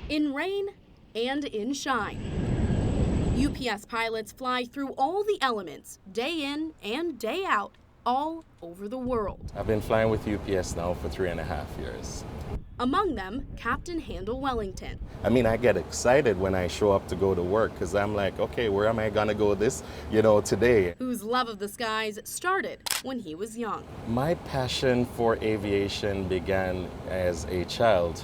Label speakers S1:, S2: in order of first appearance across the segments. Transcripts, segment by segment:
S1: In rain and in shine, UPS pilots fly through all the elements, day in and day out, all over the world.
S2: I've been flying with UPS now for 3.5 years.
S1: Among them, Captain Handel Wellington.
S2: I mean, I get excited when I show up to go to work because I'm like, okay, where am I going to go today?
S1: Whose love of the skies started when he was young.
S2: My passion for aviation began as a child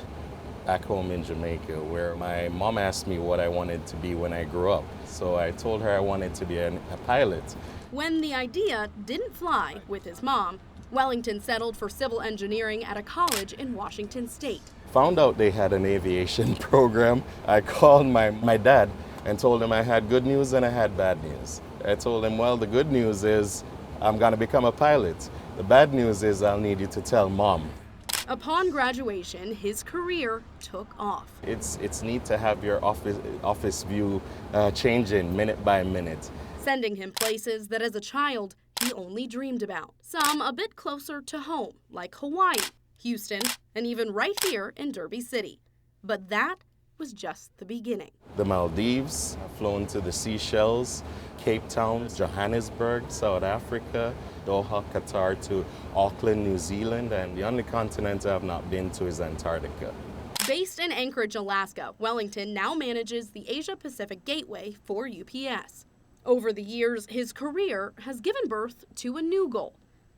S2: back home in Jamaica, where my mom asked me what I wanted to be when I grew up. So I told her I wanted to be a pilot.
S1: When the idea didn't fly with his mom, Wellington settled for civil engineering at a college in Washington State.
S2: Found out they had an aviation program. I called my dad and told him I had good news and I had bad news. I told him, well, the good news is I'm going to become a pilot. The bad news is I'll need you to tell mom.
S1: Upon graduation, his career took off.
S2: It's neat to have your office view changing minute by minute.
S1: Sending him places that as a child he only dreamed about. Some a bit closer to home, like Hawaii, Houston, and even right here in Derby City. But that was just the beginning.
S2: The Maldives, I've flown to the Seychelles, Cape Town, Johannesburg, South Africa, Doha, Qatar, to Auckland, New Zealand, and the only continent I've not been to is Antarctica.
S1: Based in Anchorage, Alaska, Wellington now manages the Asia Pacific Gateway for UPS. Over the years, his career has given birth to a new goal,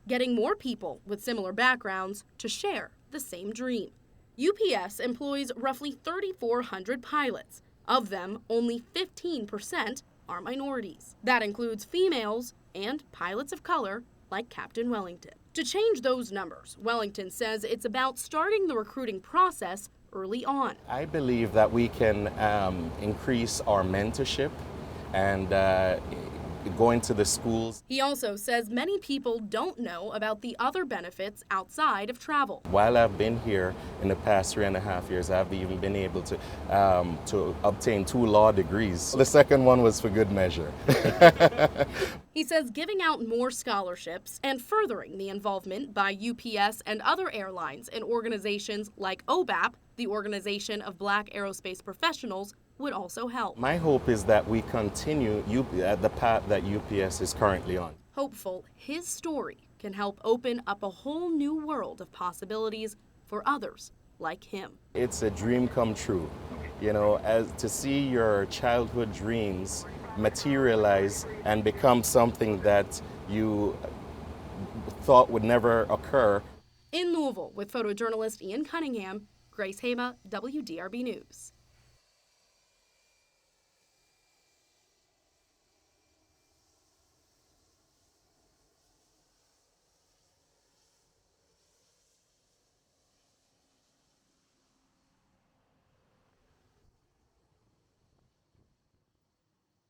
S1: getting more people with similar backgrounds to share the same dream. UPS employs roughly 3,400 pilots. Of them, only 15% are minorities. That includes females and pilots of color like Captain Wellington. To change those numbers, Wellington says it's about starting the recruiting process early on.
S2: I believe that we can increase our mentorship and going to the schools.
S1: He also says many people don't know about the other benefits outside of travel.
S2: While I've been here in the past 3.5 years, I've even been able to obtain 2 law degrees. The second one was for good measure.
S1: He says giving out more scholarships and furthering the involvement by UPS and other airlines in organizations like OBAP, the Organization of Black Aerospace Professionals, would also help.
S2: My hope is that we continue at the path that UPS is currently on.
S1: Hopeful his story can help open up a whole new world of possibilities for others like him.
S2: It's a dream come true, as to see your childhood dreams materialize and become something that you thought would never occur.
S1: In Louisville, with photojournalist Ian Cunningham, Grace Hema, WDRB News.